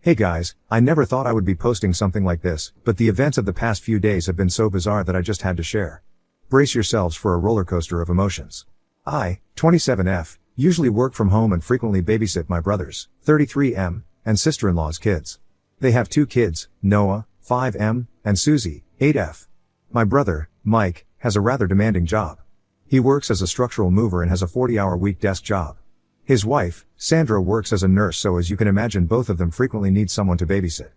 Hey guys, I never thought I would be posting something like this, but the events of the past few days have been so bizarre that I just had to share. Brace yourselves for a roller coaster of emotions. I, 27F, usually work from home and frequently babysit my brothers, 33M, and sister-in-law's kids. They have 2 kids, Noah, 5M, and Susie, 8F. My brother, Mike, has a rather demanding job. He works as a structural mover and has a 40-hour-week desk job. His wife, Sandra, works as a nurse, so as you can imagine, both of them frequently need someone to babysit.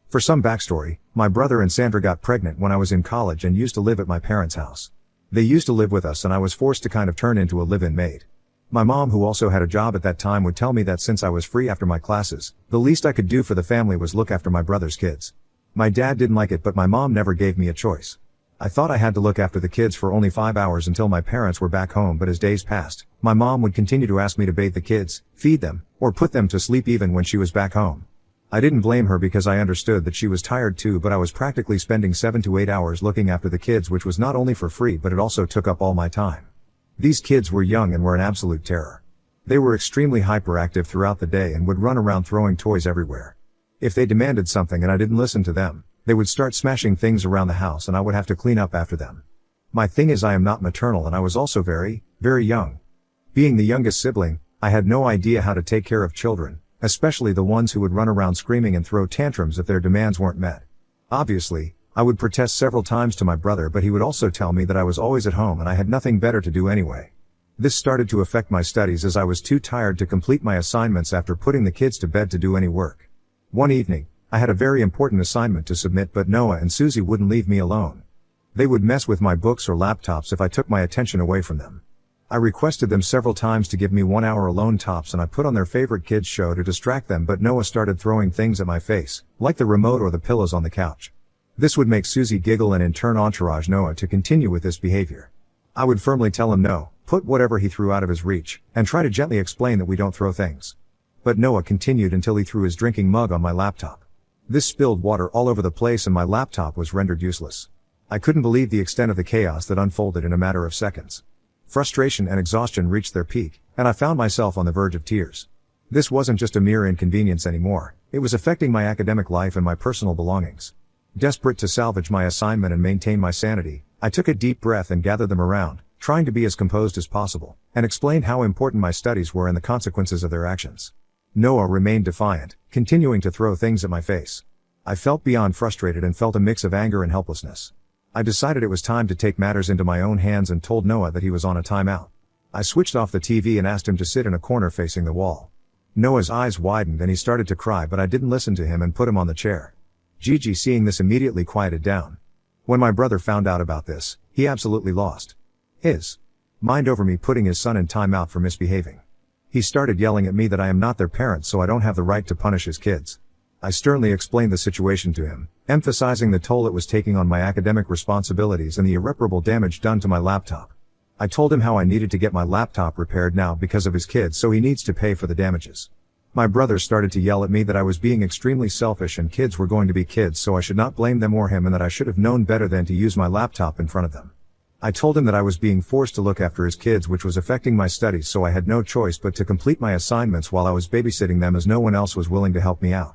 For some backstory, my brother and Sandra got pregnant when I was in college and used to live at my parents' house. They used to live with us and I was forced to kind of turn into a live-in maid. My mom, who also had a job at that time, would tell me that since I was free after my classes, the least I could do for the family was look after my brother's kids. My dad didn't like it, but my mom never gave me a choice. I thought I had to look after the kids for only 5 hours until my parents were back home, but as days passed, my mom would continue to ask me to bathe the kids, feed them, or put them to sleep even when she was back home. I didn't blame her because I understood that she was tired too, but I was practically spending 7 to 8 hours looking after the kids, which was not only for free but it also took up all my time. These kids were young and were an absolute terror. They were extremely hyperactive throughout the day and would run around throwing toys everywhere. If they demanded something and I didn't listen to them, they would start smashing things around the house and I would have to clean up after them. My thing is, I am not maternal and I was also very young. Being the youngest sibling, I had no idea how to take care of children, especially the ones who would run around screaming and throw tantrums if their demands weren't met. Obviously, I would protest several times to my brother, but he would also tell me that I was always at home and I had nothing better to do anyway. This started to affect my studies as I was too tired to complete my assignments after putting the kids to bed to do any work. One evening, I had a very important assignment to submit, but Noah and Susie wouldn't leave me alone. They would mess with my books or laptops if I took my attention away from them. I requested them several times to give me 1 hour alone tops, and I put on their favorite kids show to distract them, but Noah started throwing things at my face, like the remote or the pillows on the couch. This would make Susie giggle and in turn entourage Noah to continue with this behavior. I would firmly tell him no, put whatever he threw out of his reach, and try to gently explain that we don't throw things. But Noah continued until he threw his drinking mug on my laptop. This spilled water all over the place and my laptop was rendered useless. I couldn't believe the extent of the chaos that unfolded in a matter of seconds. Frustration and exhaustion reached their peak, and I found myself on the verge of tears. This wasn't just a mere inconvenience anymore, it was affecting my academic life and my personal belongings. Desperate to salvage my assignment and maintain my sanity, I took a deep breath and gathered them around, trying to be as composed as possible, and explained how important my studies were and the consequences of their actions. Noah remained defiant, continuing to throw things at my face. I felt beyond frustrated and felt a mix of anger and helplessness. I decided it was time to take matters into my own hands and told Noah that he was on a timeout. I switched off the TV and asked him to sit in a corner facing the wall. Noah's eyes widened and he started to cry, but I didn't listen to him and put him on the chair. Gigi, seeing this, immediately quieted down. When my brother found out about this, he absolutely lost his mind over me putting his son in timeout for misbehaving. He started yelling at me that I am not their parent, so I don't have the right to punish his kids. I sternly explained the situation to him, emphasizing the toll it was taking on my academic responsibilities and the irreparable damage done to my laptop. I told him how I needed to get my laptop repaired now because of his kids, so he needs to pay for the damages. My brother started to yell at me that I was being extremely selfish and kids were going to be kids, so I should not blame them or him, and that I should have known better than to use my laptop in front of them. I told him that I was being forced to look after his kids, which was affecting my studies, so I had no choice but to complete my assignments while I was babysitting them as no one else was willing to help me out.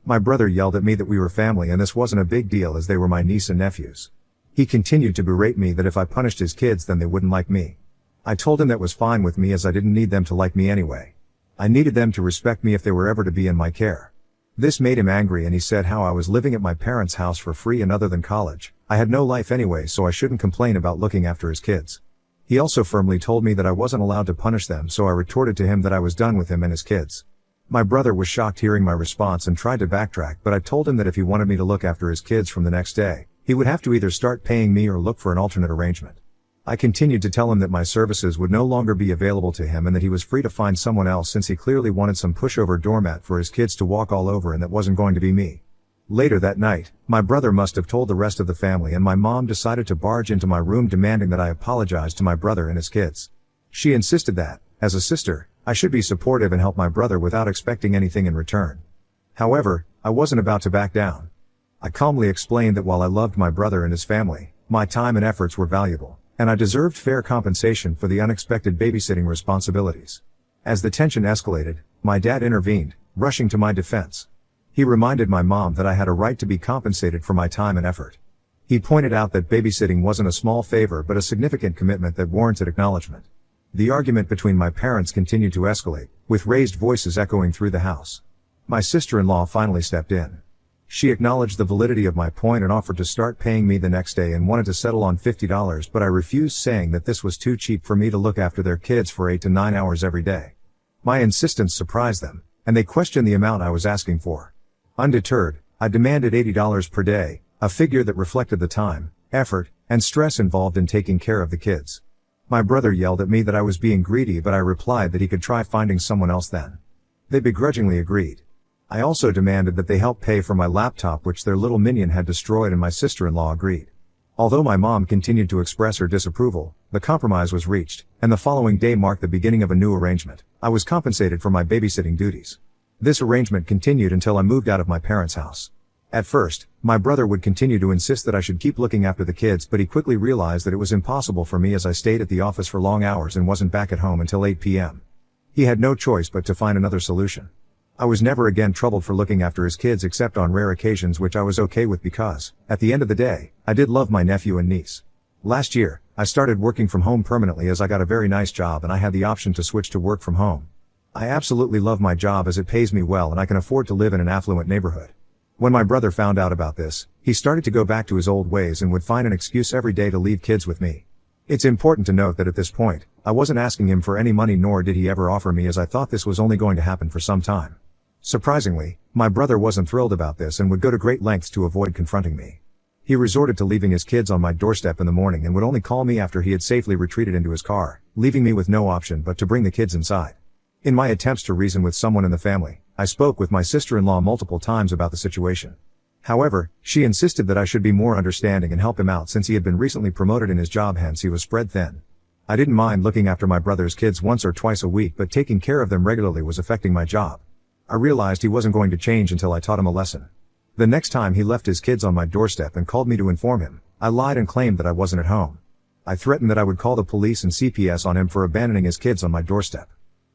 My brother yelled at me that we were family and this wasn't a big deal as they were my niece and nephews. He continued to berate me that if I punished his kids then they wouldn't like me. I told him that was fine with me as I didn't need them to like me anyway. I needed them to respect me if they were ever to be in my care. This made him angry and he said how I was living at my parents' house for free and other than college, I had no life anyway, so I shouldn't complain about looking after his kids. He also firmly told me that I wasn't allowed to punish them, so I retorted to him that I was done with him and his kids. My brother was shocked hearing my response and tried to backtrack, but I told him that if he wanted me to look after his kids from the next day, he would have to either start paying me or look for an alternate arrangement. I continued to tell him that my services would no longer be available to him and that he was free to find someone else, since he clearly wanted some pushover doormat for his kids to walk all over, and that wasn't going to be me. Later that night, my brother must have told the rest of the family and my mom decided to barge into my room demanding that I apologize to my brother and his kids. She insisted that, as a sister, I should be supportive and help my brother without expecting anything in return. However, I wasn't about to back down. I calmly explained that while I loved my brother and his family, my time and efforts were valuable, and I deserved fair compensation for the unexpected babysitting responsibilities. As the tension escalated, my dad intervened, rushing to my defense. He reminded my mom that I had a right to be compensated for my time and effort. He pointed out that babysitting wasn't a small favor but a significant commitment that warranted acknowledgement. The argument between my parents continued to escalate, with raised voices echoing through the house. My sister-in-law finally stepped in. She acknowledged the validity of my point and offered to start paying me the next day and wanted to settle on $50, but I refused, saying that this was too cheap for me to look after their kids for 8 to 9 hours every day. My insistence surprised them, and they questioned the amount I was asking for. Undeterred, I demanded $80 per day, a figure that reflected the time, effort, and stress involved in taking care of the kids. My brother yelled at me that I was being greedy, but I replied that he could try finding someone else then. They begrudgingly agreed. I also demanded that they help pay for my laptop, which their little minion had destroyed, and my sister-in-law agreed. Although my mom continued to express her disapproval, the compromise was reached, and the following day marked the beginning of a new arrangement. I was compensated for my babysitting duties. This arrangement continued until I moved out of my parents' house. At first, my brother would continue to insist that I should keep looking after the kids, but he quickly realized that it was impossible for me as I stayed at the office for long hours and wasn't back at home until 8 p.m. He had no choice but to find another solution. I was never again troubled for looking after his kids except on rare occasions, which I was okay with because, at the end of the day, I did love my nephew and niece. Last year, I started working from home permanently as I got a very nice job and I had the option to switch to work from home. I absolutely love my job as it pays me well and I can afford to live in an affluent neighborhood. When my brother found out about this, he started to go back to his old ways and would find an excuse every day to leave kids with me. It's important to note that at this point, I wasn't asking him for any money, nor did he ever offer me, as I thought this was only going to happen for some time. Surprisingly, my brother wasn't thrilled about this and would go to great lengths to avoid confronting me. He resorted to leaving his kids on my doorstep in the morning and would only call me after he had safely retreated into his car, leaving me with no option but to bring the kids inside. In my attempts to reason with someone in the family, I spoke with my sister-in-law multiple times about the situation. However, she insisted that I should be more understanding and help him out since he had been recently promoted in his job, hence he was spread thin. I didn't mind looking after my brother's kids once or twice a week, but taking care of them regularly was affecting my job. I realized he wasn't going to change until I taught him a lesson. The next time he left his kids on my doorstep and called me to inform him, I lied and claimed that I wasn't at home. I threatened that I would call the police and CPS on him for abandoning his kids on my doorstep.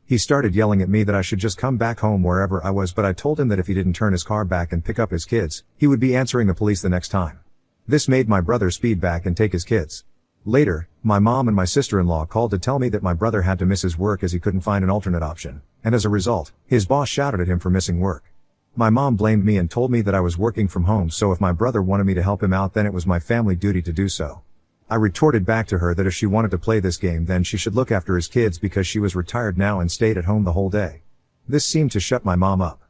He started yelling at me that I should just come back home wherever I was, but I told him that if he didn't turn his car back and pick up his kids, he would be answering the police the next time. This made my brother speed back and take his kids. Later, my mom and my sister-in-law called to tell me that my brother had to miss his work as he couldn't find an alternate option, and as a result, his boss shouted at him for missing work. My mom blamed me and told me that I was working from home, so if my brother wanted me to help him out, then it was my family duty to do so. I retorted back to her that if she wanted to play this game, then she should look after his kids because she was retired now and stayed at home the whole day. This seemed to shut my mom up.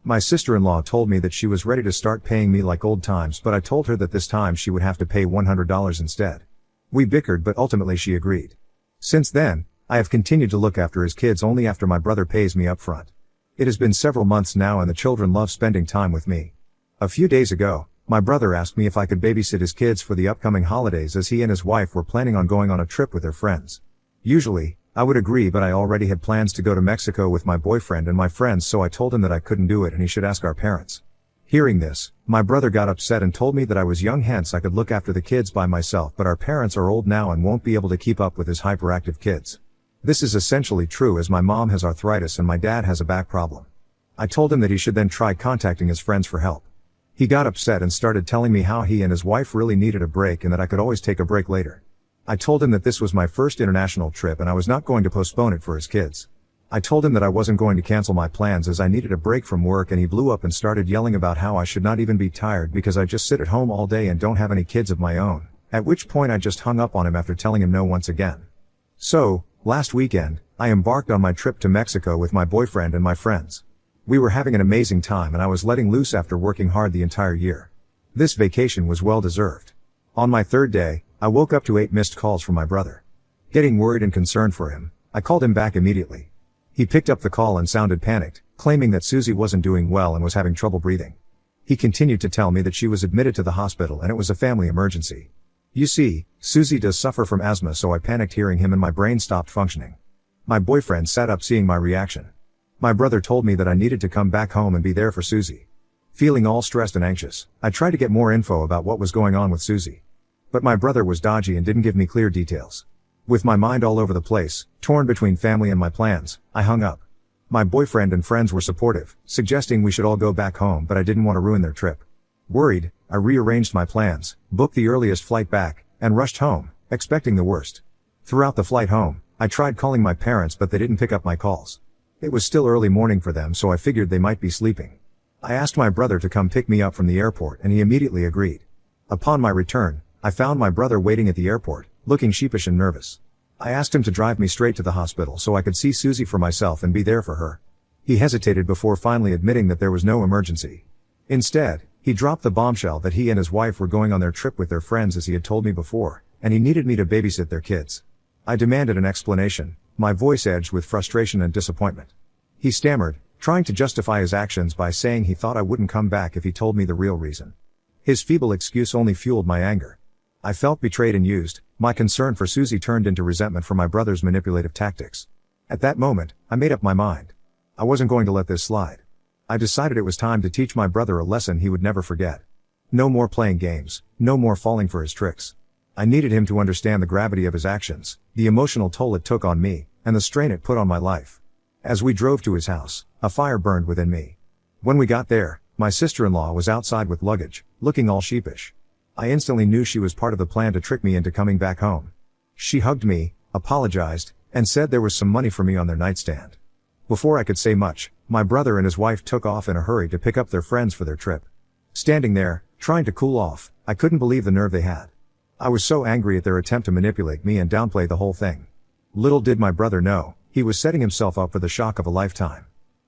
My sister-in-law told me that she was ready to start paying me like old times, but I told her that this time she would have to pay $100 instead. We bickered, but ultimately she agreed. Since then, I have continued to look after his kids only after my brother pays me up front. It has been several months now and the children love spending time with me. A few days ago, my brother asked me if I could babysit his kids for the upcoming holidays as he and his wife were planning on going on a trip with their friends. Usually, I would agree, but I already had plans to go to Mexico with my boyfriend and my friends, so I told him that I couldn't do it and he should ask our parents. Hearing this, my brother got upset and told me that I was young, hence I could look after the kids by myself, but our parents are old now and won't be able to keep up with his hyperactive kids. This is essentially true as my mom has arthritis and my dad has a back problem. I told him that he should then try contacting his friends for help. He got upset and started telling me how he and his wife really needed a break and that I could always take a break later. I told him that this was my first international trip and I was not going to postpone it for his kids. I told him that I wasn't going to cancel my plans as I needed a break from work, and he blew up and started yelling about how I should not even be tired because I just sit at home all day and don't have any kids of my own, at which point I just hung up on him after telling him no once again. So, last weekend, I embarked on my trip to Mexico with my boyfriend and my friends. We were having an amazing time and I was letting loose after working hard the entire year. This vacation was well deserved. On my third day, I woke up to 8 missed calls from my brother. Getting worried and concerned for him, I called him back immediately. He picked up the call and sounded panicked, claiming that Susie wasn't doing well and was having trouble breathing. He continued to tell me that she was admitted to the hospital and it was a family emergency. You see, Susie does suffer from asthma, so I panicked hearing him and my brain stopped functioning. My boyfriend sat up seeing my reaction. My brother told me that I needed to come back home and be there for Susie. Feeling all stressed and anxious, I tried to get more info about what was going on with Susie. But my brother was dodgy and didn't give me clear details. With my mind all over the place, torn between family and my plans, I hung up. My boyfriend and friends were supportive, suggesting we should all go back home, but I didn't want to ruin their trip. Worried, I rearranged my plans, booked the earliest flight back, and rushed home, expecting the worst. Throughout the flight home, I tried calling my parents, but they didn't pick up my calls. It was still early morning for them, so I figured they might be sleeping. I asked my brother to come pick me up from the airport, and he immediately agreed. Upon my return, I found my brother waiting at the airport, looking sheepish and nervous. I asked him to drive me straight to the hospital so I could see Susie for myself and be there for her. He hesitated before finally admitting that there was no emergency. Instead, he dropped the bombshell that he and his wife were going on their trip with their friends as he had told me before, and he needed me to babysit their kids. I demanded an explanation, my voice edged with frustration and disappointment. He stammered, trying to justify his actions by saying he thought I wouldn't come back if he told me the real reason. His feeble excuse only fueled my anger. I felt betrayed and used. My concern for Susie turned into resentment for my brother's manipulative tactics. At that moment, I made up my mind. I wasn't going to let this slide. I decided it was time to teach my brother a lesson he would never forget. No more playing games, no more falling for his tricks. I needed him to understand the gravity of his actions, the emotional toll it took on me, and the strain it put on my life. As we drove to his house, a fire burned within me. When we got there, my sister-in-law was outside with luggage, looking all sheepish. I instantly knew she was part of the plan to trick me into coming back home. She hugged me, apologized, and said there was some money for me on their nightstand. Before I could say much, my brother and his wife took off in a hurry to pick up their friends for their trip. Standing there, trying to cool off, I couldn't believe the nerve they had. I was so angry at their attempt to manipulate me and downplay the whole thing. Little did my brother know, he was setting himself up for the shock of a lifetime.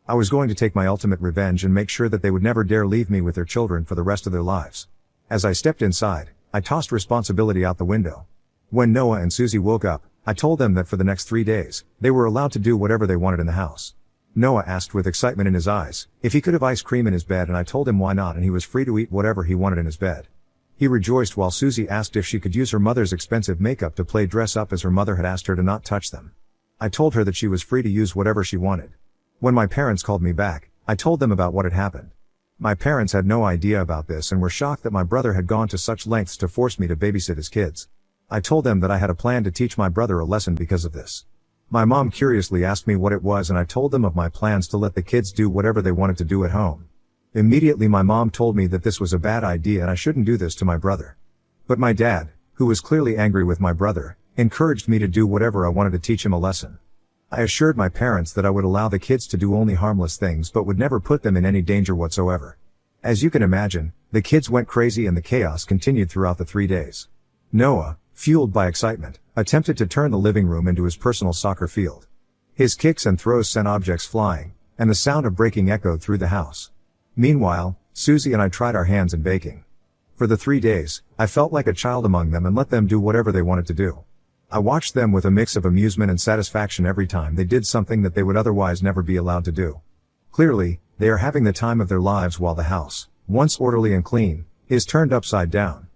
I was going to take my ultimate revenge and make sure that they would never dare leave me with their children for the rest of their lives. As I stepped inside, I tossed responsibility out the window. When Noah and Susie woke up, I told them that for the next 3 days, they were allowed to do whatever they wanted in the house. Noah asked with excitement in his eyes if he could have ice cream in his bed, and I told him why not, and he was free to eat whatever he wanted in his bed. He rejoiced while Susie asked if she could use her mother's expensive makeup to play dress up as her mother had asked her to not touch them. I told her that she was free to use whatever she wanted. When my parents called me back, I told them about what had happened. My parents had no idea about this and were shocked that my brother had gone to such lengths to force me to babysit his kids. I told them that I had a plan to teach my brother a lesson because of this. My mom curiously asked me what it was, and I told them of my plans to let the kids do whatever they wanted to do at home. Immediately my mom told me that this was a bad idea and I shouldn't do this to my brother. But my dad, who was clearly angry with my brother, encouraged me to do whatever I wanted to teach him a lesson. I assured my parents that I would allow the kids to do only harmless things but would never put them in any danger whatsoever. As you can imagine, the kids went crazy and the chaos continued throughout the 3 days. Noah, fueled by excitement, attempted to turn the living room into his personal soccer field. His kicks and throws sent objects flying, and the sound of breaking echoed through the house. Meanwhile, Susie and I tried our hands in baking. For the 3 days, I felt like a child among them and let them do whatever they wanted to do. I watched them with a mix of amusement and satisfaction every time they did something that they would otherwise never be allowed to do. Clearly, they are having the time of their lives while the house, once orderly and clean, is turned upside down.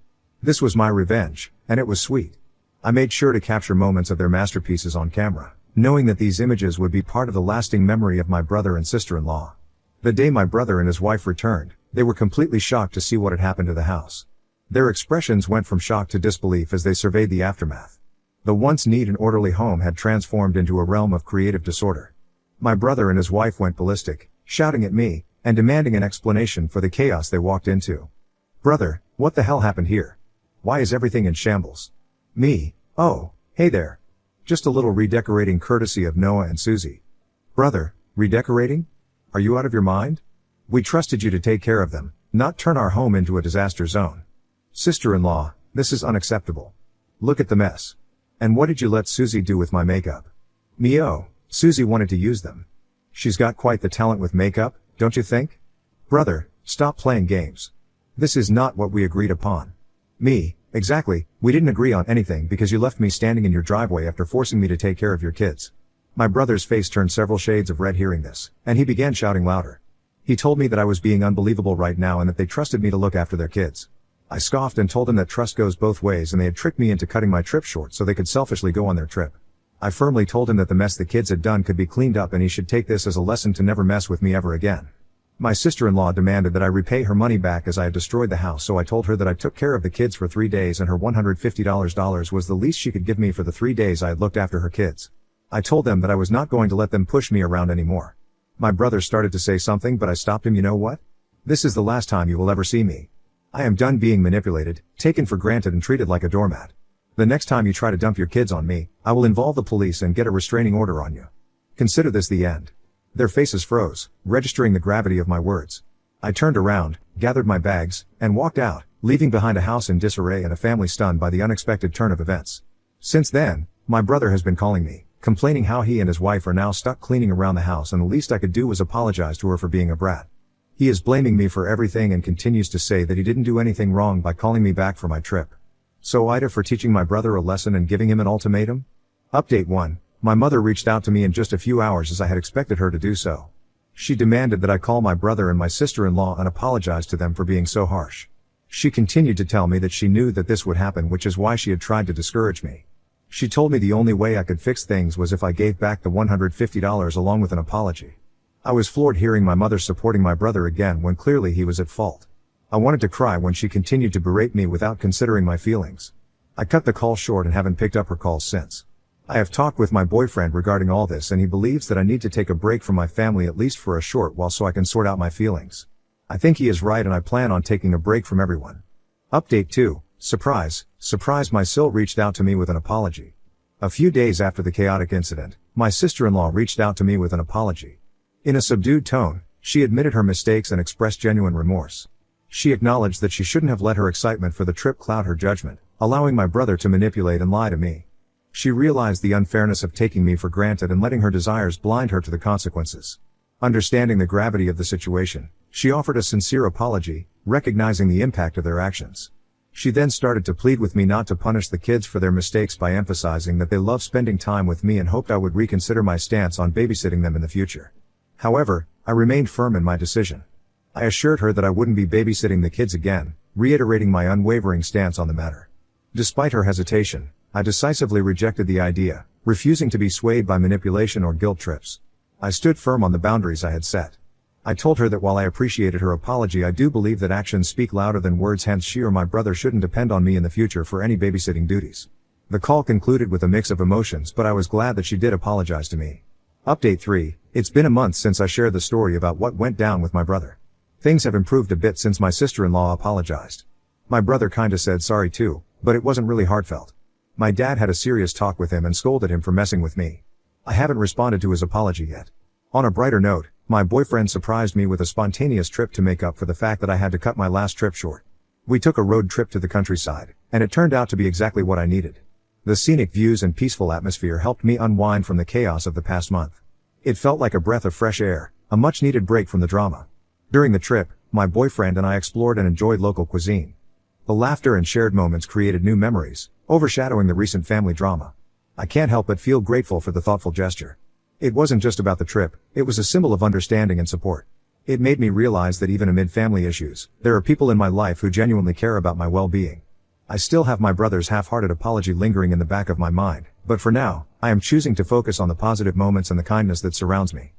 This was my revenge, and it was sweet. I made sure to capture moments of their masterpieces on camera, knowing that these images would be part of the lasting memory of my brother and sister-in-law. The day my brother and his wife returned, they were completely shocked to see what had happened to the house. Their expressions went from shock to disbelief as they surveyed the aftermath. The once neat and orderly home had transformed into a realm of creative disorder. My brother and his wife went ballistic, shouting at me, and demanding an explanation for the chaos they walked into. "Brother, what the hell happened here? Why is everything in shambles?" Me, "Oh, hey there. Just a little redecorating courtesy of Noah and Susie." "Brother, redecorating? Are you out of your mind? We trusted you to take care of them, not turn our home into a disaster zone." "Sister-in-law, this is unacceptable. Look at the mess. And what did you let Susie do with my makeup?" "Me, oh, Susie wanted to use them. She's got quite the talent with makeup, don't you think?" "Brother, stop playing games. This is not what we agreed upon." Me, "Exactly, we didn't agree on anything because you left me standing in your driveway after forcing me to take care of your kids." My brother's face turned several shades of red hearing this, and he began shouting louder. He told me that I was being unbelievable right now and that they trusted me to look after their kids. I scoffed and told him that trust goes both ways and they had tricked me into cutting my trip short so they could selfishly go on their trip. I firmly told him that the mess the kids had done could be cleaned up and he should take this as a lesson to never mess with me ever again. My sister-in-law demanded that I repay her money back as I had destroyed the house, so I told her that I took care of the kids for 3 days and her $150 was the least she could give me for the 3 days I had looked after her kids. I told them that I was not going to let them push me around anymore. My brother started to say something, but I stopped him. You know what? This is the last time you will ever see me. I am done being manipulated, taken for granted and treated like a doormat. The next time you try to dump your kids on me, I will involve the police and get a restraining order on you. Consider this the end. Their faces froze, registering the gravity of my words. I turned around, gathered my bags, and walked out, leaving behind a house in disarray and a family stunned by the unexpected turn of events. Since then, my brother has been calling me, complaining how he and his wife are now stuck cleaning around the house, and the least I could do was apologize to her for being a brat. He is blaming me for everything and continues to say that he didn't do anything wrong by calling me back for my trip. So Ida for teaching my brother a lesson and giving him an ultimatum? Update 1. My mother reached out to me in just a few hours as I had expected her to do so. She demanded that I call my brother and my sister-in-law and apologize to them for being so harsh. She continued to tell me that she knew that this would happen, which is why she had tried to discourage me. She told me the only way I could fix things was if I gave back the $150 along with an apology. I was floored hearing my mother supporting my brother again when clearly he was at fault. I wanted to cry when she continued to berate me without considering my feelings. I cut the call short and haven't picked up her calls since. I have talked with my boyfriend regarding all this, and he believes that I need to take a break from my family at least for a short while so I can sort out my feelings. I think he is right, and I plan on taking a break from everyone. Update 2. Surprise, my Sil reached out to me with an apology. A few days after the chaotic incident, my sister-in-law reached out to me with an apology. In a subdued tone, she admitted her mistakes and expressed genuine remorse. She acknowledged that she shouldn't have let her excitement for the trip cloud her judgment, allowing my brother to manipulate and lie to me. She realized the unfairness of taking me for granted and letting her desires blind her to the consequences. Understanding the gravity of the situation, she offered a sincere apology, recognizing the impact of their actions. She then started to plead with me not to punish the kids for their mistakes by emphasizing that they love spending time with me and hoped I would reconsider my stance on babysitting them in the future. However, I remained firm in my decision. I assured her that I wouldn't be babysitting the kids again, reiterating my unwavering stance on the matter. Despite her hesitation, I decisively rejected the idea, refusing to be swayed by manipulation or guilt trips. I stood firm on the boundaries I had set. I told her that while I appreciated her apology, I do believe that actions speak louder than words, hence she or my brother shouldn't depend on me in the future for any babysitting duties. The call concluded with a mix of emotions, but I was glad that she did apologize to me. Update 3. It's been a month since I shared the story about what went down with my brother. Things have improved a bit since my sister-in-law apologized. My brother kinda said sorry too, but it wasn't really heartfelt. My dad had a serious talk with him and scolded him for messing with me. I haven't responded to his apology yet. On a brighter note, my boyfriend surprised me with a spontaneous trip to make up for the fact that I had to cut my last trip short. We took a road trip to the countryside, and it turned out to be exactly what I needed. The scenic views and peaceful atmosphere helped me unwind from the chaos of the past month. It felt like a breath of fresh air, a much-needed break from the drama. During the trip, my boyfriend and I explored and enjoyed local cuisine. The laughter and shared moments created new memories, overshadowing the recent family drama. I can't help but feel grateful for the thoughtful gesture. It wasn't just about the trip, it was a symbol of understanding and support. It made me realize that even amid family issues, there are people in my life who genuinely care about my well-being. I still have my brother's half-hearted apology lingering in the back of my mind, but for now, I am choosing to focus on the positive moments and the kindness that surrounds me.